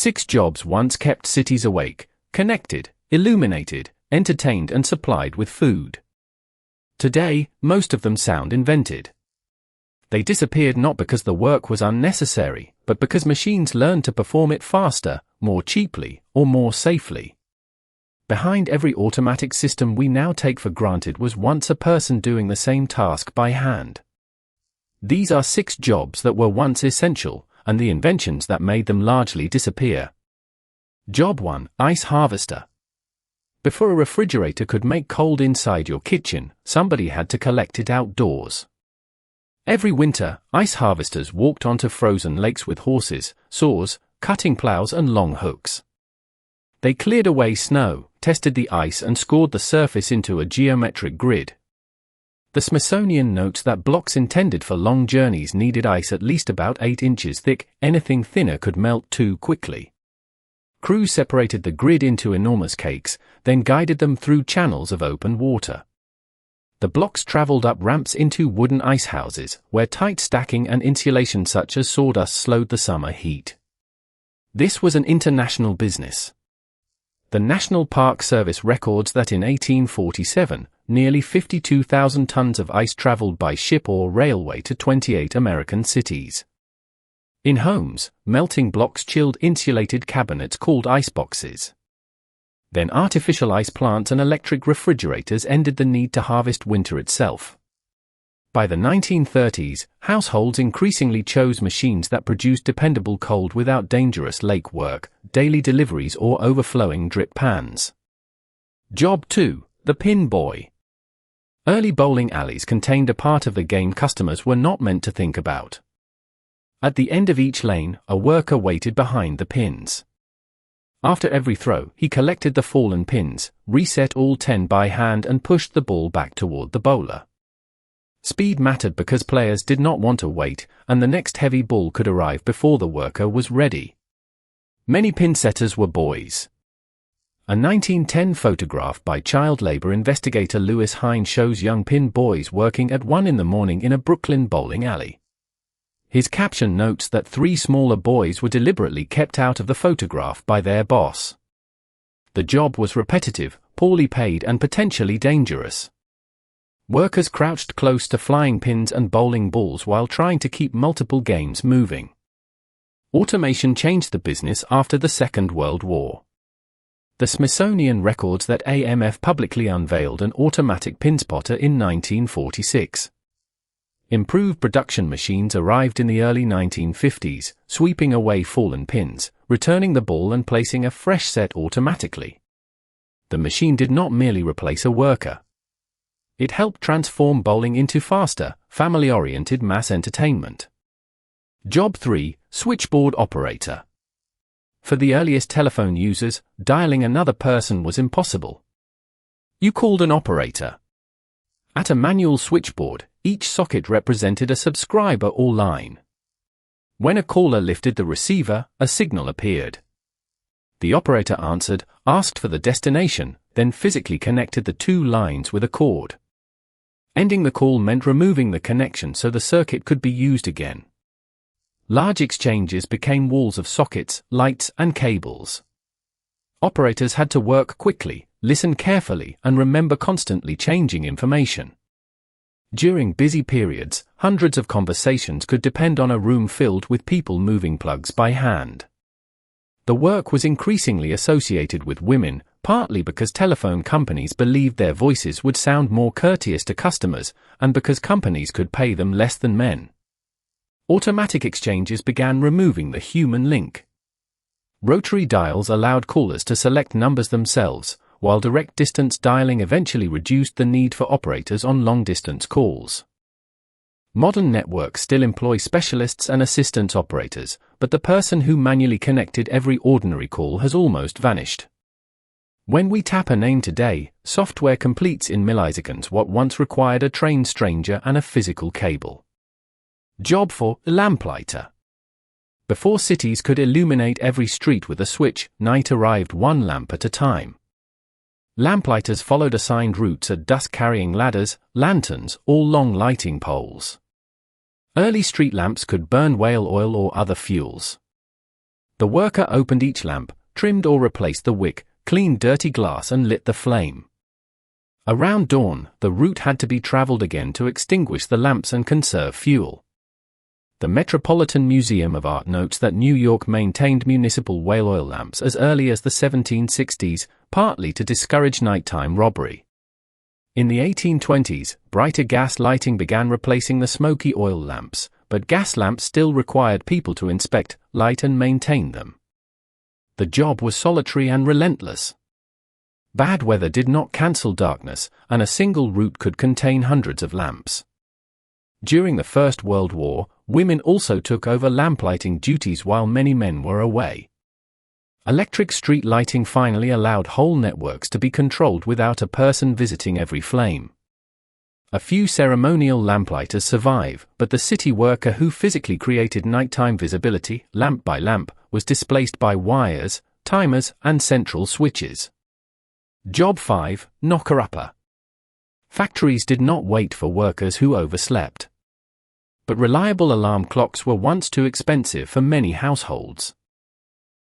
6 jobs once kept cities awake, connected, illuminated, entertained and supplied with food. Today, most of them sound invented. They disappeared not because the work was unnecessary, but because machines learned to perform it faster, more cheaply, or more safely. Behind every automatic system we now take for granted was once a person doing the same task by hand. These are 6 jobs that were once essential, and the inventions that made them largely disappear. Job 1: Ice Harvester. Before a refrigerator could make cold inside your kitchen, somebody had to collect it outdoors. Every winter, ice harvesters walked onto frozen lakes with horses, saws, cutting plows and long hooks. They cleared away snow, tested the ice and scored the surface into a geometric grid. The Smithsonian notes that blocks intended for long journeys needed ice at least about 8 inches thick, anything thinner could melt too quickly. Crews separated the grid into enormous cakes, then guided them through channels of open water. The blocks traveled up ramps into wooden ice houses, where tight stacking and insulation such as sawdust slowed the summer heat. This was an international business. The National Park Service records that in 1847, nearly 52,000 tons of ice traveled by ship or railway to 28 American cities. In homes, melting blocks chilled insulated cabinets called iceboxes. Then artificial ice plants and electric refrigerators ended the need to harvest winter itself. By the 1930s, households increasingly chose machines that produced dependable cold without dangerous lake work, daily deliveries or overflowing drip pans. Job 2: The Pin Boy. Early bowling alleys contained a part of the game customers were not meant to think about. At the end of each lane, a worker waited behind the pins. After every throw, he collected the fallen pins, reset all 10 by hand and pushed the ball back toward the bowler. Speed mattered because players did not want to wait, and the next heavy ball could arrive before the worker was ready. Many pin setters were boys. A 1910 photograph by child labor investigator Lewis Hine shows young pin boys working at 1 in the morning in a Brooklyn bowling alley. His caption notes that 3 smaller boys were deliberately kept out of the photograph by their boss. The job was repetitive, poorly paid and potentially dangerous. Workers crouched close to flying pins and bowling balls while trying to keep multiple games moving. Automation changed the business after the Second World War. The Smithsonian records that AMF publicly unveiled an automatic pin spotter in 1946. Improved production machines arrived in the early 1950s, sweeping away fallen pins, returning the ball and placing a fresh set automatically. The machine did not merely replace a worker. It helped transform bowling into faster, family-oriented mass entertainment. Job 3: Switchboard Operator. For the earliest telephone users, dialing another person was impossible. You called an operator. At a manual switchboard, each socket represented a subscriber or line. When a caller lifted the receiver, a signal appeared. The operator answered, asked for the destination, then physically connected the 2 lines with a cord. Ending the call meant removing the connection so the circuit could be used again. Large exchanges became walls of sockets, lights, and cables. Operators had to work quickly, listen carefully, and remember constantly changing information. During busy periods, hundreds of conversations could depend on a room filled with people moving plugs by hand. The work was increasingly associated with women, partly because telephone companies believed their voices would sound more courteous to customers, and because companies could pay them less than men. Automatic exchanges began removing the human link. Rotary dials allowed callers to select numbers themselves, while direct distance dialing eventually reduced the need for operators on long-distance calls. Modern networks still employ specialists and assistant operators, but the person who manually connected every ordinary call has almost vanished. When we tap a name today, software completes in milliseconds what once required a trained stranger and a physical cable. Job 4: Lamplighter. Before cities could illuminate every street with a switch, night arrived 1 lamp at a time. Lamplighters followed assigned routes at dusk carrying ladders, lanterns, or long lighting poles. Early street lamps could burn whale oil or other fuels. The worker opened each lamp, trimmed or replaced the wick, cleaned dirty glass and lit the flame. Around dawn, the route had to be traveled again to extinguish the lamps and conserve fuel. The Metropolitan Museum of Art notes that New York maintained municipal whale oil lamps as early as the 1760s, partly to discourage nighttime robbery. In the 1820s, brighter gas lighting began replacing the smoky oil lamps, but gas lamps still required people to inspect, light and maintain them. The job was solitary and relentless. Bad weather did not cancel darkness, and a single route could contain hundreds of lamps. During the First World War, women also took over lamplighting duties while many men were away. Electric street lighting finally allowed whole networks to be controlled without a person visiting every flame. A few ceremonial lamplighters survive, but the city worker who physically created nighttime visibility, lamp by lamp, was displaced by wires, timers, and central switches. Job 5, Knocker-Upper. Factories did not wait for workers who overslept. But reliable alarm clocks were once too expensive for many households.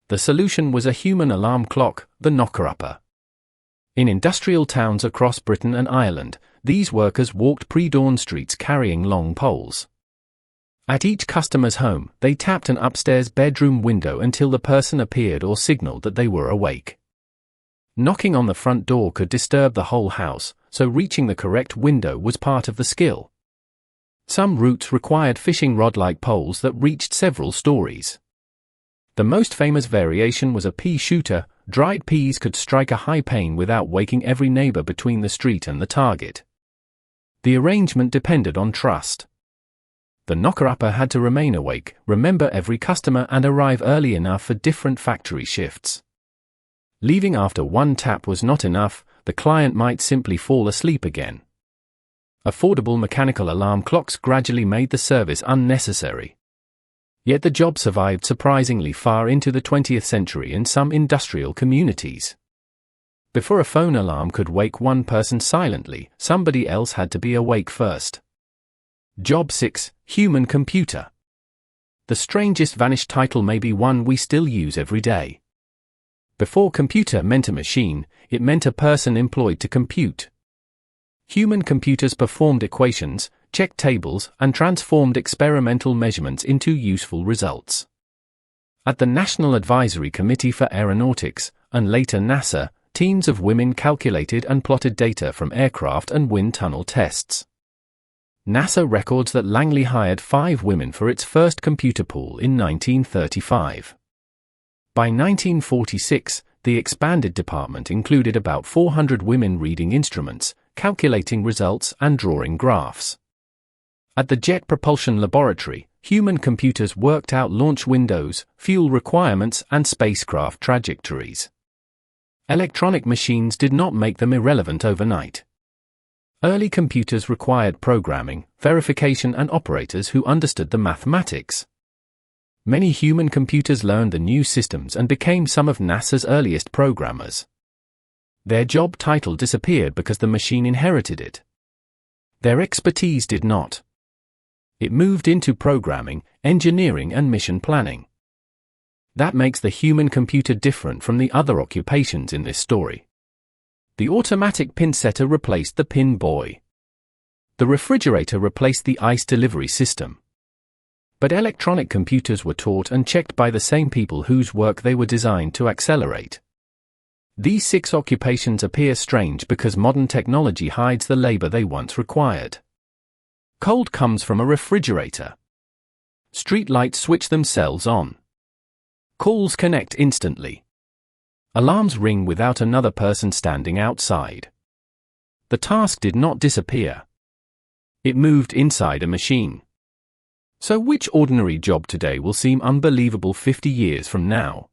The solution was a human alarm clock, the knocker-upper. In industrial towns across Britain and Ireland, these workers walked pre-dawn streets carrying long poles. At each customer's home, they tapped an upstairs bedroom window until the person appeared or signaled that they were awake. Knocking on the front door could disturb the whole house, so reaching the correct window was part of the skill. Some routes required fishing rod-like poles that reached several stories. The most famous variation was a pea shooter. Dried peas could strike a high pane without waking every neighbor between the street and the target. The arrangement depended on trust. The knocker-upper had to remain awake, remember every customer and arrive early enough for different factory shifts. Leaving after one tap was not enough, the client might simply fall asleep again. Affordable mechanical alarm clocks gradually made the service unnecessary. Yet the job survived surprisingly far into the 20th century in some industrial communities. Before a phone alarm could wake one person silently, somebody else had to be awake first. Job 6, Human Computer. The strangest vanished title may be one we still use every day. Before computer meant a machine, it meant a person employed to compute. Human computers performed equations, checked tables, and transformed experimental measurements into useful results. At the National Advisory Committee for Aeronautics, and later NASA, teams of women calculated and plotted data from aircraft and wind tunnel tests. NASA records that Langley hired 5 women for its first computer pool in 1935. By 1946, the expanded department included about 400 women reading instruments, calculating results and drawing graphs. At the Jet Propulsion Laboratory, human computers worked out launch windows, fuel requirements, and spacecraft trajectories. Electronic machines did not make them irrelevant overnight. Early computers required programming, verification, and operators who understood the mathematics. Many human computers learned the new systems and became some of NASA's earliest programmers. Their job title disappeared because the machine inherited it. Their expertise did not. It moved into programming, engineering, and mission planning. That makes the human computer different from the other occupations in this story. The automatic pin setter replaced the pin boy. The refrigerator replaced the ice delivery system. But electronic computers were taught and checked by the same people whose work they were designed to accelerate. These 6 occupations appear strange because modern technology hides the labor they once required. Cold comes from a refrigerator. Street lights switch themselves on. Calls connect instantly. Alarms ring without another person standing outside. The task did not disappear. It moved inside a machine. So which ordinary job today will seem unbelievable 50 years from now?